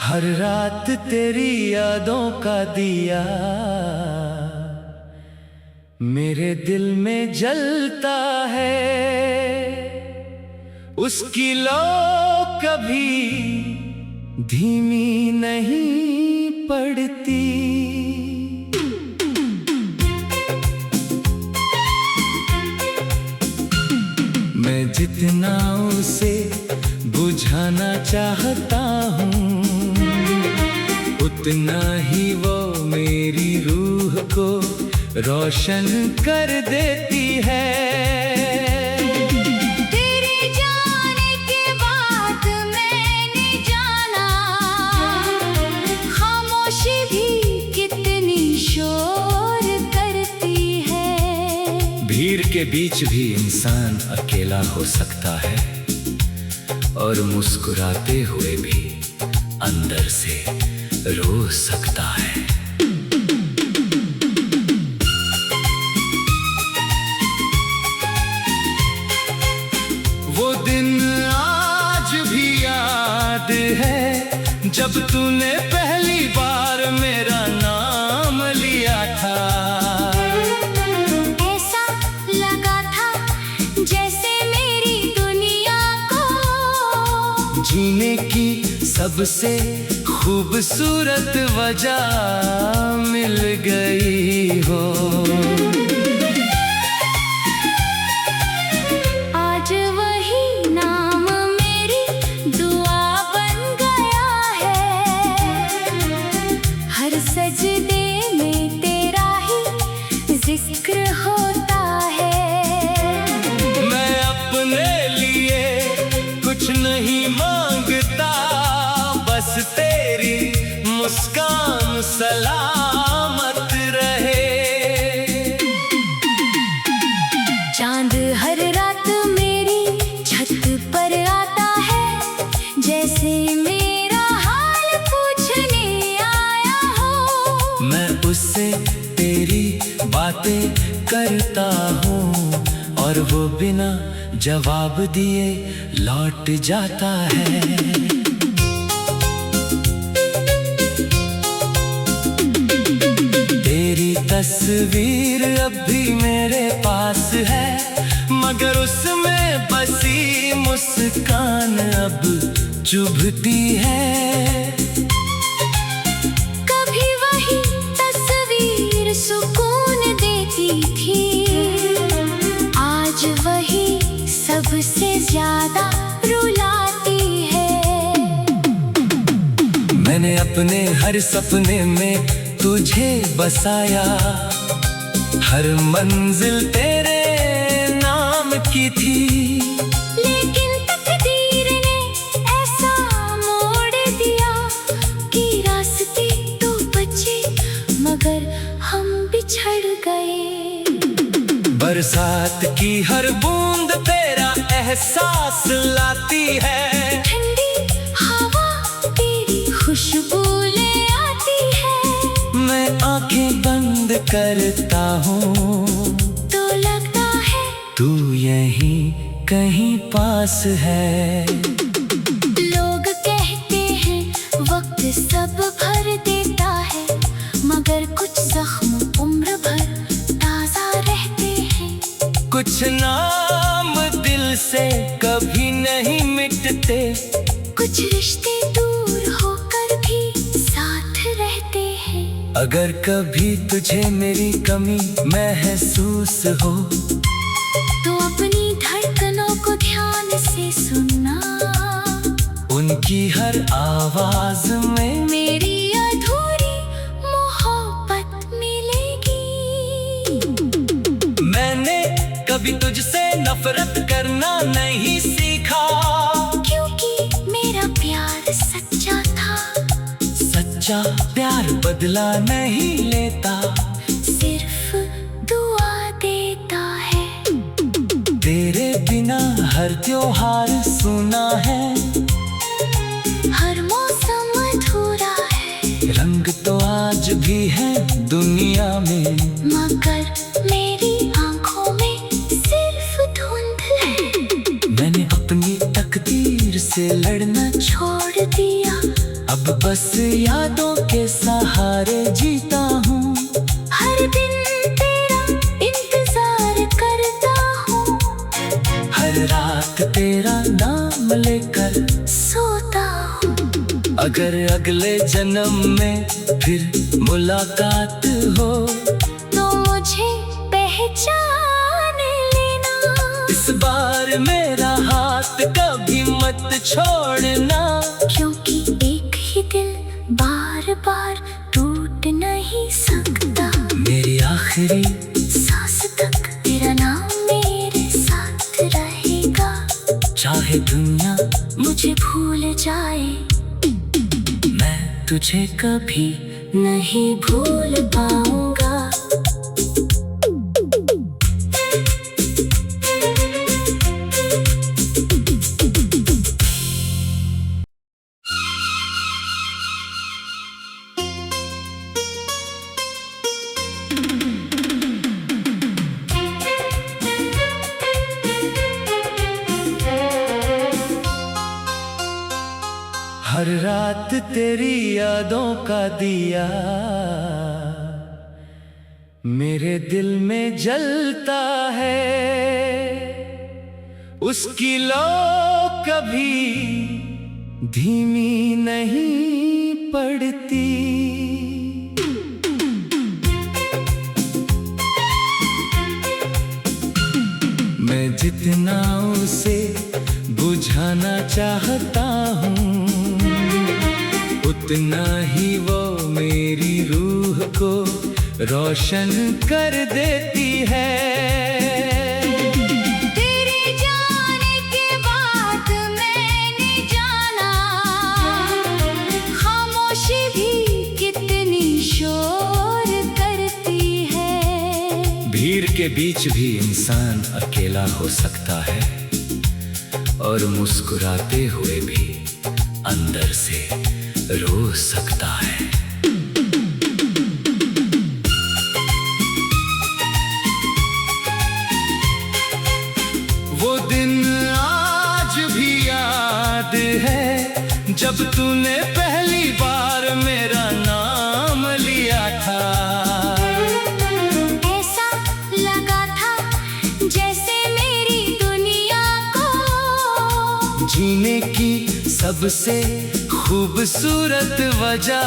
हर रात तेरी यादों का दिया मेरे दिल में जलता है। उसकी लौ कभी धीमी नहीं पड़ती। मैं जितना उसे बुझाना चाहता हूँ, उतना ही वो मेरी रूह को रोशन कर देती है। तेरे जाने के बाद मैंने जाना, खामोशी भी कितनी शोर करती है। भीड़ के बीच भी इंसान अकेला हो सकता है, और मुस्कुराते हुए भी अंदर से रो सकता है। वो दिन आज भी याद है जब तूने पहली बार मेरा नाम लिया था। ऐसा लगा था जैसे मेरी दुनिया को जीने की सबसे खूबसूरत वजह मिल गई हो। आज वही नाम मेरी दुआ बन गया है। हर सजदे में तेरा ही जिक्र होता है। मैं अपने लिए कुछ नहीं मांगता, बस तेरी मुस्कान सलामत रहे। चांद हर रात मेरी छत पर आता है, जैसे मेरा हाल पूछने आया हो। मैं उससे तेरी बातें करता हूँ, और वो बिना जवाब दिए लौट जाता है। तेरी तस्वीर अब भी मेरे पास है, मगर उसमें बसी मुस्कान अब चुभती है। कभी वही तस्वीर सुकून देती थी, आज वही सबसे ज्यादा रुलाती है। मैंने अपने हर सपने में तुझे बसाया, हर मंजिल तेरे नाम की थी। लेकिन तकदीर ने ऐसा मोड़ दिया कि रास्ते तो बचे मगर हम बिछड़ गए। बरसात की हर बूंद तेरा एहसास लाती है। ठंडी हवा तेरी खुशबू ले आती है। मैं आंखें बंद करता हूँ तो लगता है तू यहीं कहीं पास है। लोग कहते हैं वक्त सब भर देता है, मगर कुछ जख्म उम्र भर ताजा रहते हैं। कुछ नाम दिल से कभी नहीं मिटते, कुछ रिश्ते दूर होकर भी साथ रहते हैं। अगर कभी तुझे मेरी कमी महसूस हो, तो अपनी धड़कनों को ध्यान से सुनना। उनकी हर आवाज में मेरी अधूरी मोहब्बत मिलेगी। मैंने कभी तुझसे नफरत करना नहीं सीखा, क्योंकि मेरा प्यार सच्चा था। सच्चा प्यार बदला नहीं लेता, सिर्फ दुआ देता है। तेरे बिना हर त्योहार सूना है, हर मौसम अधूरा है। रंग तो आज भी है दुनिया में, मगर मेरी आंखों में सिर्फ धुंध है। मैंने अपनी तकदीर से लड़ना छोड़ दिया। अब अब बस यादों के सहारे जीता हूँ। हर दिन तेरा इंतजार करता हूँ, हर रात तेरा नाम लेकर सोता हूँ। अगर अगले जन्म में फिर मुलाकात हो तो मुझे पहचान लेना। इस बार मेरा हाथ कभी मत छोड़ना, क्योंकि एक ही दिल बार बार टूट नहीं सकता। मेरी आखिरी सांस तक तेरा नाम मेरे साथ रहेगा। चाहे दुनिया मुझे भूल जाए, मैं तुझे कभी नहीं भूल पाऊंगा। हर रात तेरी यादों का दिया मेरे दिल में जलता है। उसकी लौ कभी धीमी नहीं पड़ती। मैं जितना उसे बुझाना चाहता हूँ, उतना ही वो मेरी रूह को रोशन कर देती है। तेरे जाने के बाद मैंने जाना, खामोशी भी कितनी शोर करती है। भीड़ के बीच भी इंसान अकेला हो सकता है, और मुस्कुराते हुए भी अंदर से रो सकता है। वो दिन आज भी याद है जब तूने पहली बार मेरा नाम लिया था। ऐसा लगा था जैसे मेरी दुनिया को जीने की सबसे खूबसूरत वजह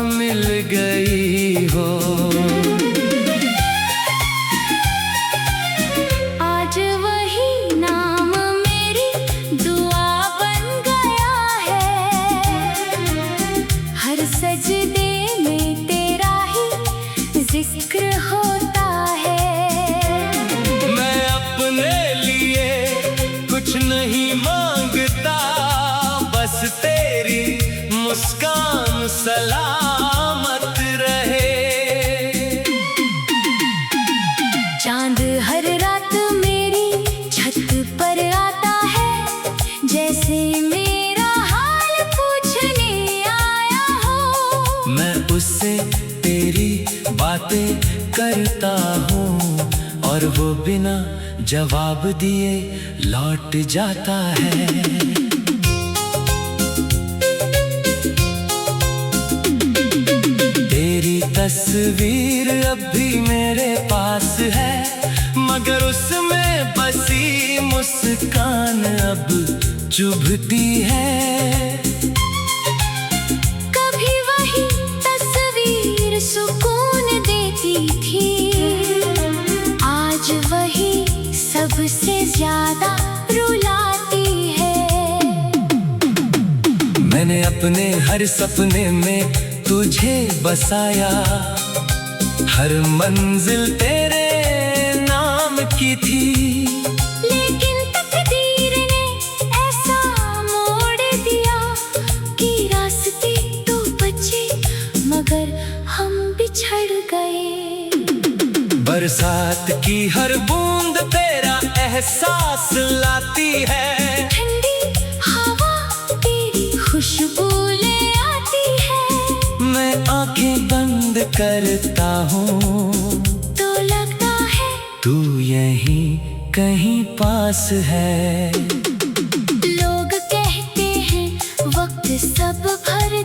मिल गई हो। आज वही नाम मेरी दुआ बन गया है। हर सजदे में तेरा ही जिक्र होता है। मैं अपने लिए कुछ नहीं मांगता, बस तेरी मुस्कान सलामत रहे। चांद हर रात मेरी छत पर आता है, जैसे मेरा हाल पूछने आया हो। मैं उससे तेरी बातें करता हूँ, और वो बिना जवाब दिए लौट जाता है। तस्वीर अब भी मेरे पास है, मगर उसमें बसी मुस्कान अब चुभती है। कभी वही तस्वीर सुकून देती थी, आज वही सबसे ज्यादा रुलाती है। मैंने अपने हर सपने में तुझे बसाया, हर मंजिल तेरे नाम की थी। लेकिन तकदीर ने ऐसा मोड़ दिया कि रास्ते तो बचे मगर हम बिछड़ गए। बरसात की हर बूंद तेरा एहसास लाती है। ठंडी हवा तेरी खुशबू ले आती है। मैं आंखें बंद करता हूँ तो लगता है तू यहीं कहीं पास है। लोग कहते हैं वक्त सब भर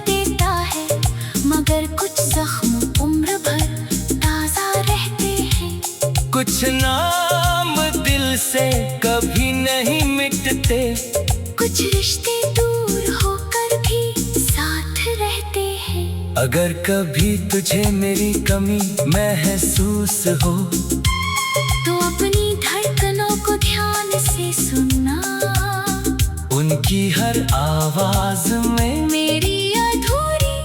अगर कभी तुझे मेरी कमी महसूस हो तो अपनी धड़कनों को ध्यान से सुनना। उनकी हर आवाज में मेरी अधूरी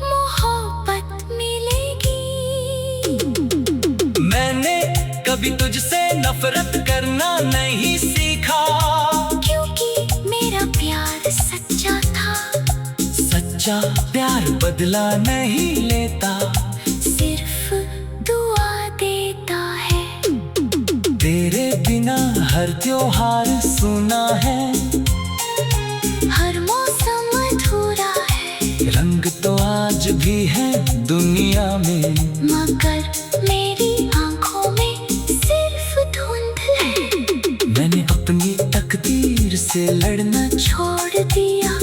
मोहब्बत मिलेगी। मैंने कभी तुझसे नफरत करना नहीं सीखा, क्योंकि मेरा प्यार सच्चा था। सच्चा प्यार बदला नहीं लेता, सिर्फ दुआ देता है। तेरे बिना हर त्योहार सुना है, हर मौसम अधूरा है। रंग तो आज भी है दुनिया में, मगर मेरी आंखों में सिर्फ धुंध है। मैंने अपनी तकदीर से लड़ना छोड़ दिया,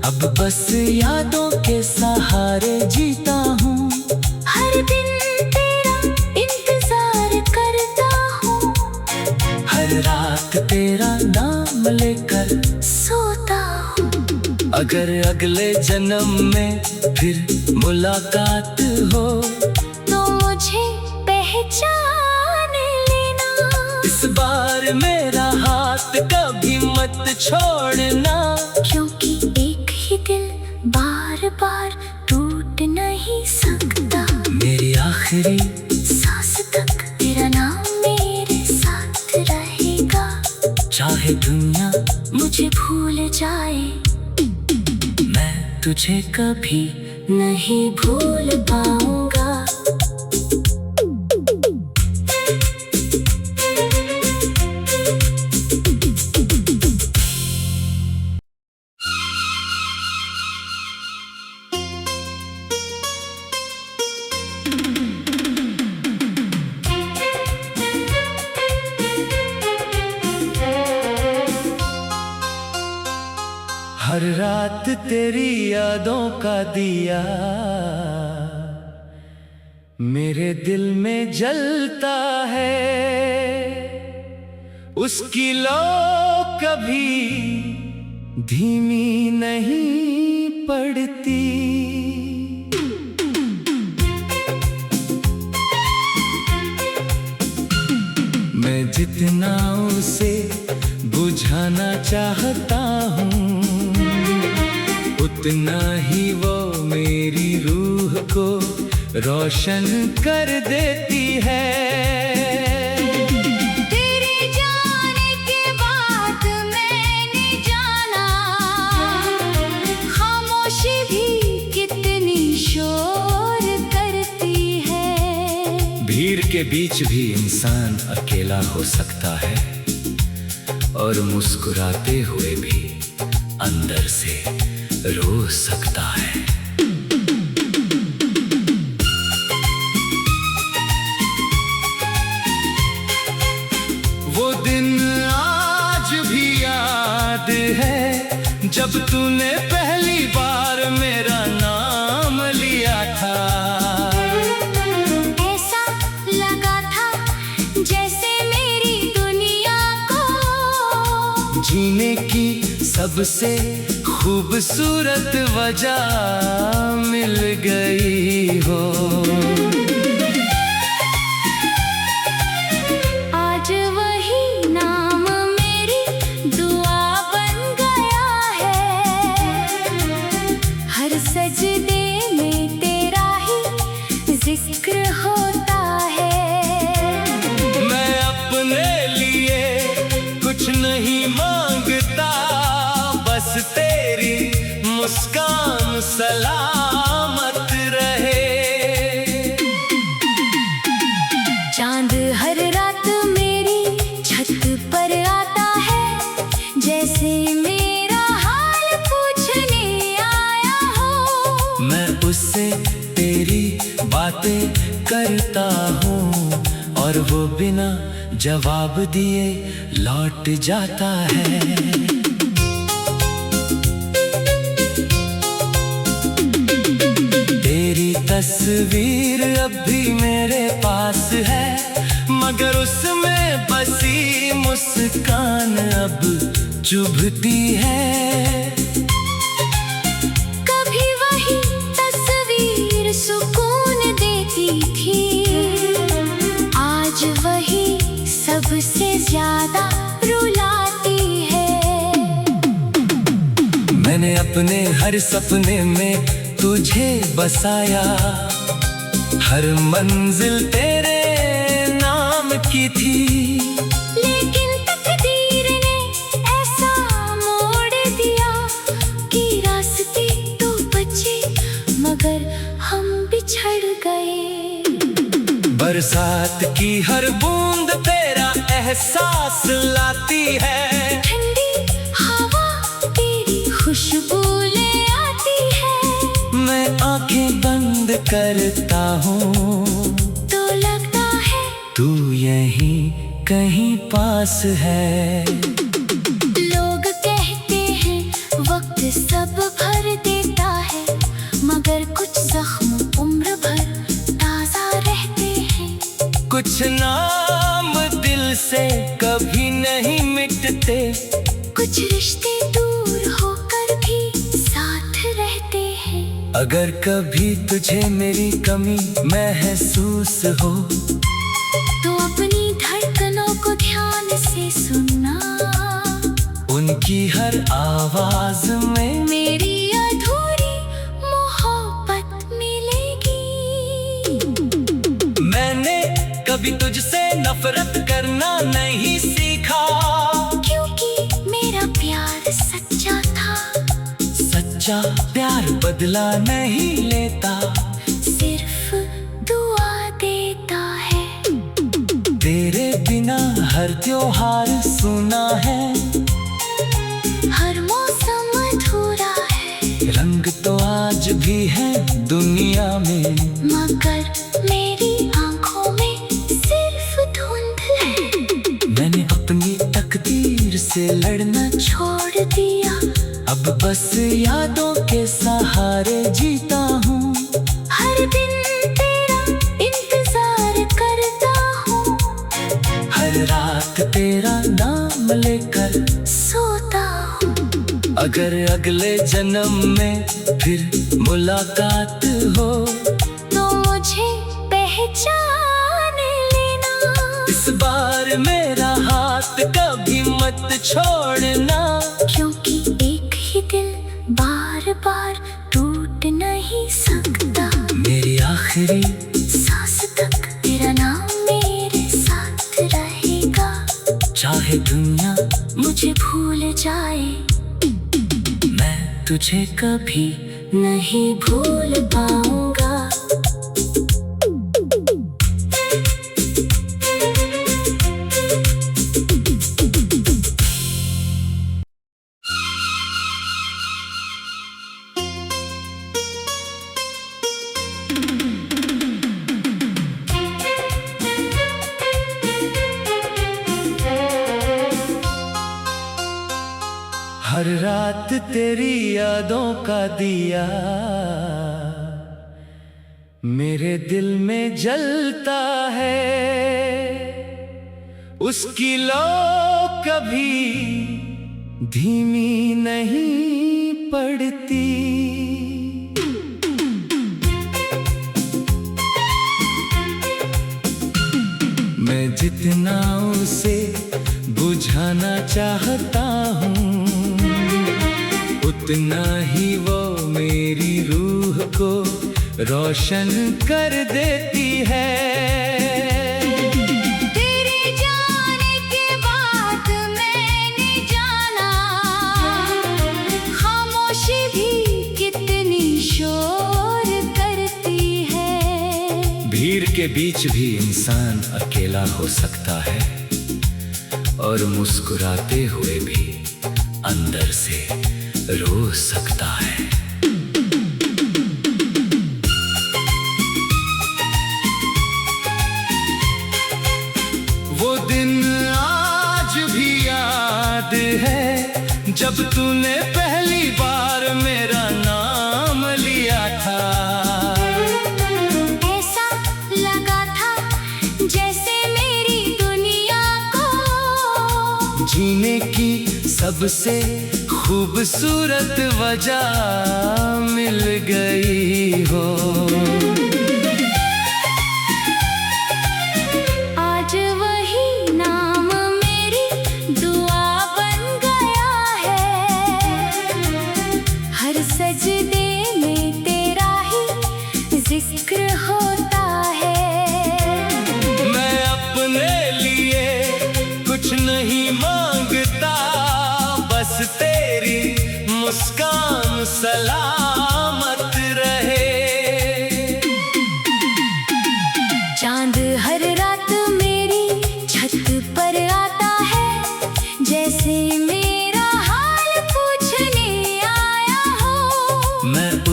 अब बस यादों के सहारे जीता हूँ। हर दिन तेरा इंतजार करता हूँ, हर रात तेरा नाम लेकर सोता हूँ। अगर अगले जन्म में फिर मुलाकात हो तो मुझे पहचान लेना। इस बार मेरा हाथ कभी मत छोड़ना, क्योंकि एक ही दिल बार बार टूट नहीं सकता। मेरी आखिरी सांस तक तेरा नाम मेरे साथ रहेगा। चाहे दुनिया मुझे भूल जाए, मैं तुझे कभी नहीं भूल पाऊंगा। हर रात तेरी यादों का दिया मेरे दिल में जलता है, उसकी लौ कभी धीमी नहीं पड़ती। मैं जितना उसे बुझाना चाहता हूँ, उतना ही वो मेरी रूह को रोशन कर देती है। तेरे जाने के बाद मैंने जाना, खामोशी भी कितनी शोर करती है। भीड़ के बीच भी इंसान अकेला हो सकता है, और मुस्कुराते हुए भी अंदर से रो सकता है। वो दिन आज भी याद है, जब तूने पहली बार मेरा नाम लिया था। ऐसा लगा था जैसे मेरी दुनिया को जीने की सबसे खूबसूरत वजह मिल गई हो। आज वही नाम मेरी दुआ बन गया है। हर सजदे में तेरा ही जिक्र होता है। मैं अपने लिए कुछ नहीं मांगता, बस तेरी मुस्कान सलामत रहे। चांद हर रात मेरी छत पर आता है, जैसे मेरा हाल पूछने आया हो। मैं उससे तेरी बातें करता हूँ, और वो बिना जवाब दिए लौट जाता है। तस्वीर अब भी मेरे पास है, मगर उसमें बसी मुस्कान अब चुभती है। कभी वही तस्वीर अपने हर सपने में तुझे बसाया, हर मंजिल तेरे नाम की थी। लेकिन तकदीर ने ऐसा मोड़ दिया कि रास्ते तो बचे मगर हम बिछड़ गए। बरसात की हर बूंद तेरा एहसास लाती है, ठंडी हवा तेरी खुशबू ले आती है। मैं आंखें बंद करता हूँ तो लगता है तू यहीं कहीं पास है। लोग कहते हैं वक्त सब भर देता है, मगर कुछ जख्म उम्र भर ताजा रहते हैं। कुछ नाम दिल से कभी नहीं मिटते, कुछ रिश्ते दूर होकर भी साथ रहते हैं। अगर कभी तुझे मेरी कमी महसूस हो तो अपनी धड़कनों को ध्यान से सुनना, उनकी हर आवाज में मेरी अधूरी मोहब्बत मिलेगी। मैंने कभी तुझसे नफरत करना नहीं सीखा, क्योंकि मेरा प्यार सच्चा था। सच्चा प्यार बदला नहीं लेता, सिर्फ दुआ देता है। तेरे बिना हर त्योहार सुना है, हर मौसम अधूरा है। रंग तो आज भी है दुनिया में, मगर मेरी आंखों में सिर्फ धुंध है। मैंने अपनी तकदीर से लड़ना छोड़ दिया, अब बस यादों के सहारे जीता हूँ। हर दिन तेरा इंतजार करता हूँ, हर रात तेरा नाम लेकर सोता हूँ। अगर अगले जन्म में फिर मुलाकात हो तो मुझे पहचान लेना। इस बार मेरा हाथ कभी मत छोड़ना, क्योंकि एक ही दिल बार बार टूट नहीं सकता। मेरी आखिरी सांस तक तेरा नाम मेरे साथ रहेगा। चाहे दुनिया मुझे भूल जाए, मैं तुझे कभी नहीं भूल पाऊंगा। हर रात तेरी यादों का दिया मेरे दिल में जलता है, उसकी लौ कभी धीमी नहीं पड़ती। मैं जितना उसे बुझाना चाहता हूँ, उतना ही वो मेरी रूह को रोशन कर देती है। तेरे जाने के बाद मैंने जाना, खामोशी भी कितनी शोर करती है। भीड़ के बीच भी इंसान अकेला हो सकता है, और मुस्कुराते हुए भी अंदर से रो सकता है। वो दिन आज भी याद है जब तूने पहली बार मेरा नाम लिया था। ऐसा लगा था जैसे मेरी दुनिया को जीने की सबसे खूबसूरत वजह मिल गई हो। आज वही नाम मेरी दुआ बन गया है। हर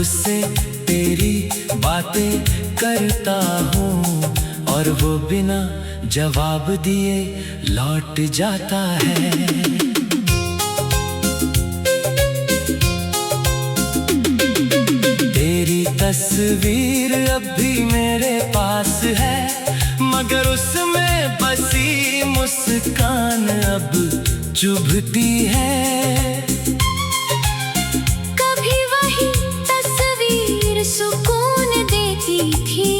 उससे तेरी बातें करता हूँ और वो बिना जवाब दिए लौट जाता है। तेरी तस्वीर अब भी मेरे पास है, मगर उसमें बसी मुस्कान अब चुभती है। कभी वही तस्वीर सुकून देती थी,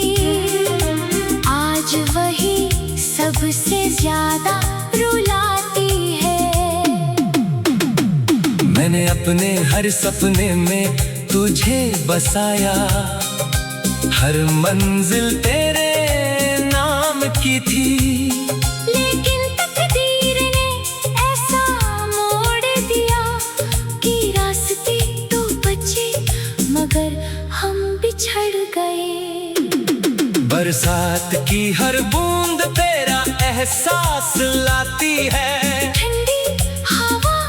आज वही सबसे ज्यादा रुलाती है। मैंने अपने हर सपने में तुझे बसाया, हर मंजिल तेरे नाम की थी। लेकिन तकदीर ने ऐसा मोड़ दिया कि रास्ते तो बचे मगर हम बिछड़ गए। बरसात की हर बूंद तेरा एहसास लाती है, ठंडी हवा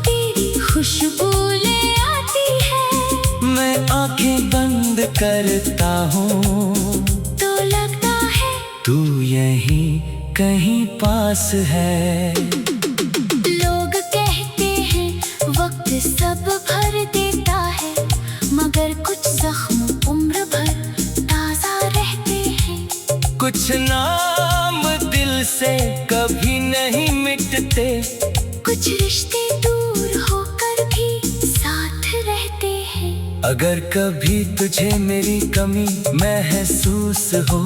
तेरी खुशबू ले आती है। मैं आंखें बंद करता हूँ तो लगता है तू यहीं कहीं पास है। लोग कहते हैं वक्त सब भर देता है, मगर कुछ जख्म उम्र भर ताजा रहते हैं। कुछ नाम दिल से कभी नहीं मिटते, कुछ रिश्ते दूर होकर भी साथ रहते हैं। अगर कभी तुझे मेरी कमी महसूस हो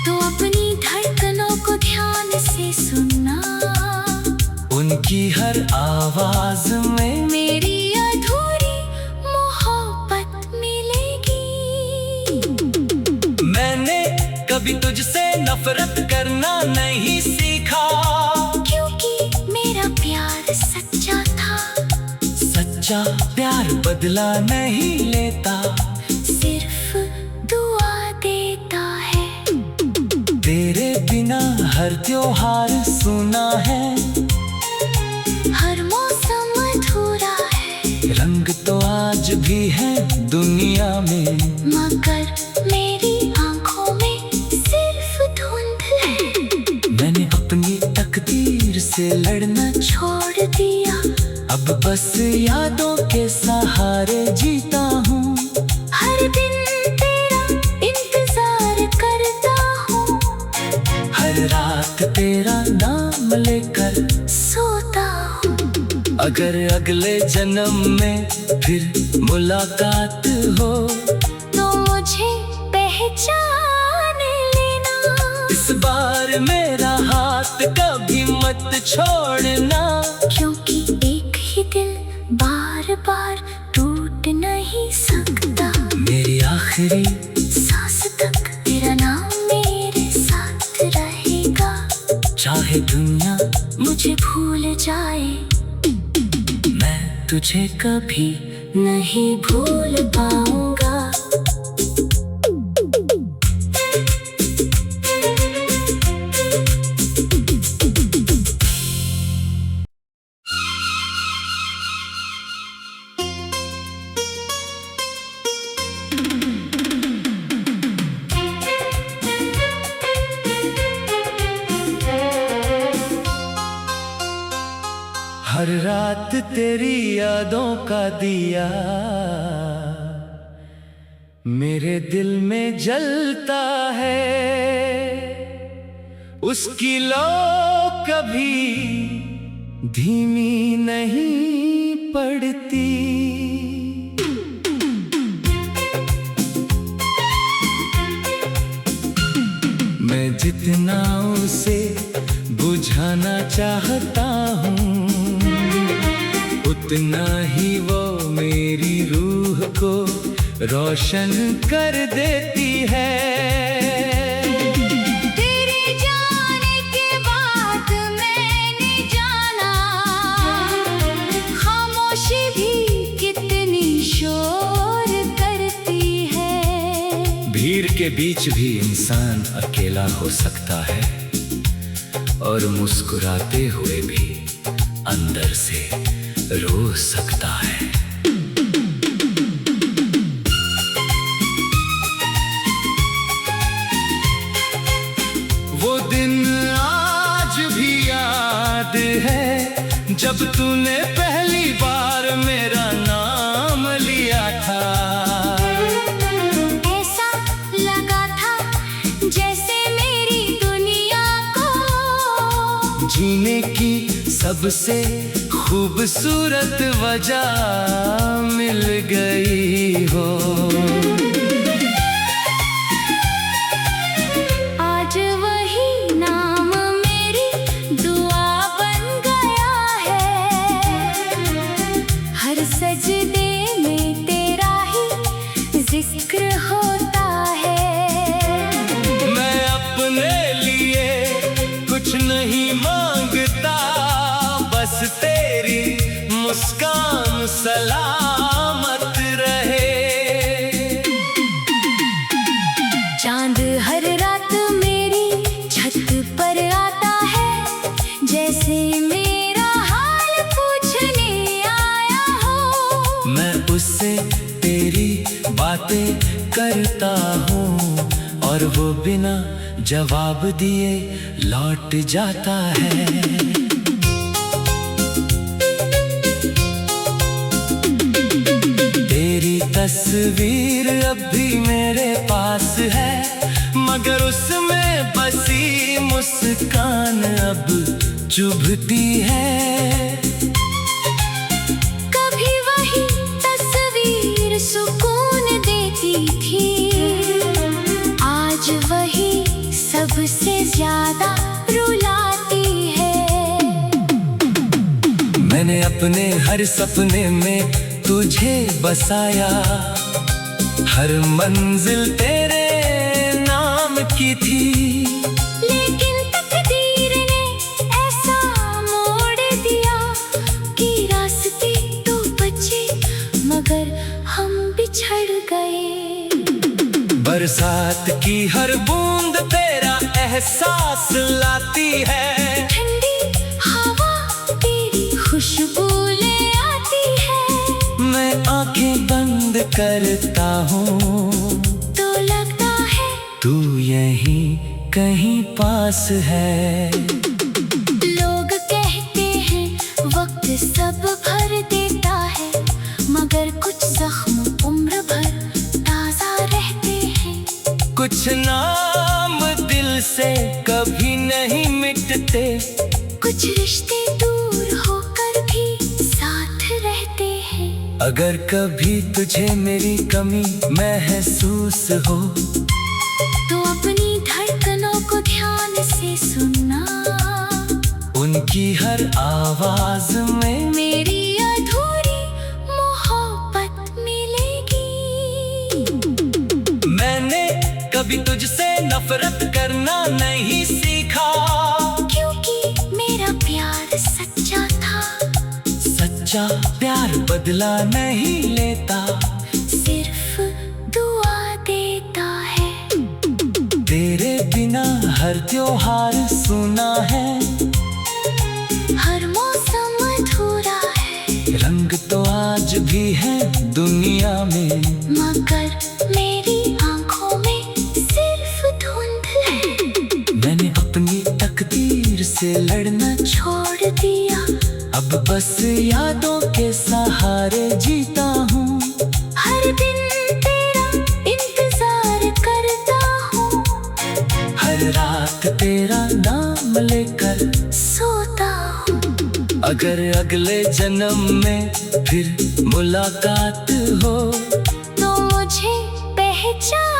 तो अपनी धड़कनों को ध्यान से सुनना, उनकी हर आवाज में मेरी अधूरी मोहब्बत मिलेगी। मैंने कभी तुझसे नफरत करना नहीं सीखा, क्योंकि मेरा प्यार सच्चा था। सच्चा प्यार बदला नहीं लेता, सिर्फ दुआ देता है। तेरे बिना हर त्योहार सुना है, हर मौसम अधूरा है। रंग तो आज भी है दुनिया में, मगर मेरी आंखों में सिर्फ धुंध है। मैंने अपनी तकदीर से लड़ना छोड़ दिया, अब बस यादों के सहारे जीता हूँ। हर दिन तेरा इंतजार करता हूँ, हर रात तेरा नाम लेकर सोता हूँ। अगर अगले जन्म में फिर मुलाकात हो तो मुझे पहचान लेना। इस बार मेरा हाथ कभी मत छोड़ना, क्योंकि एक ही दिल बार बार टूट नहीं सकता। मेरी आखिरी सांस तक तेरा नाम मेरे साथ रहेगा। चाहे दुनिया मुझे भूल जाए, मैं तुझे कभी नहीं भूल पाऊंगा। हर रात तेरी यादों का दिया मेरे दिल में जलता है, उसकी लौ कभी धीमी नहीं पड़ती। मैं जितना उसे बुझाना चाहता हूँ, उतना ही वो मेरी रूह को रोशन कर देती है। तेरे जाने के बाद मैंने जाना, खामोशी भी कितनी शोर करती है। भीड़ के बीच भी इंसान अकेला हो सकता है, और मुस्कुराते हुए भी अंदर से रो सकता है। जब तूने पहली बार मेरा नाम लिया था, ऐसा लगा था जैसे मेरी दुनिया को जीने की सबसे खूबसूरत वजह मिल गई हो। आज वही नाम मेरी दुआ बन गया है, हर सजदे में तेरा ही जिक्र होता है। मैं अपने लिए कुछ नहीं मांगता, बस तेरी मुस्कान सलामत रहे। चांद हर रात मेरी छत पर आता है, जैसे मेरा हाल पूछने आया हो। मैं उससे तेरी बातें करता हूँ और वो बिना जवाब दिए लौट जाता है। तेरी तस्वीर अब भी मेरे पास है, मगर उसमें बसी मुस्कान अब चुभती है। कभी वही तस्वीर सुकून देती थी, आज वही सबसे ज्यादा रुलाती है। मैंने अपने हर सपने में तुझे बसाया, हर मंजिल तेरे नाम की थी। लेकिन तकदीर ने ऐसा मोड़ दिया कि रास्ते तो बचे मगर हम बिछड़ गए। बरसात की हर बूंद तेरा एहसास लाती है, ठंडी हवा तेरी खुशबू ले आती है। मैं आंखें बंद करता हूँ तो लगता है तू यहीं कहीं पास है। लोग कहते हैं वक्त सब भर देता है, मगर कुछ जख्म उम्र भर ताजा रहते हैं। कुछ नाम दिल से कभी नहीं मिटते, कुछ रिश्ते दूर होकर भी साथ रहते हैं। अगर कभी तुझे मेरी कमी महसूस हो, तो अपनी धड़कनों को ध्यान से सुनना, उनकी हर आवाज में मेरी अधूरी मोहब्बत मिलेगी। मैंने कभी तुझसे नफरत करना नहीं सीखा, क्योंकि मेरा प्यार सच्चा था। सच्चा प्यार बदला नहीं लेता, सिर्फ दुआ देता है। तेरे बिना हर त्योहार सूना है, हर मौसम अधूरा है। रंग तो आज भी है दुनिया में, मगर मेरी आंखों में सिर्फ धुंध है। मैंने अपनी तकदीर से लड़ना छोड़ दिया, अब बस यादों के सहारे जीता हूँ। हर दिन तेरा इंतजार करता हूँ, हर रात तेरा नाम लेकर सोता हूँ। अगर अगले जन्म में फिर मुलाकात हो, तो मुझे पहचान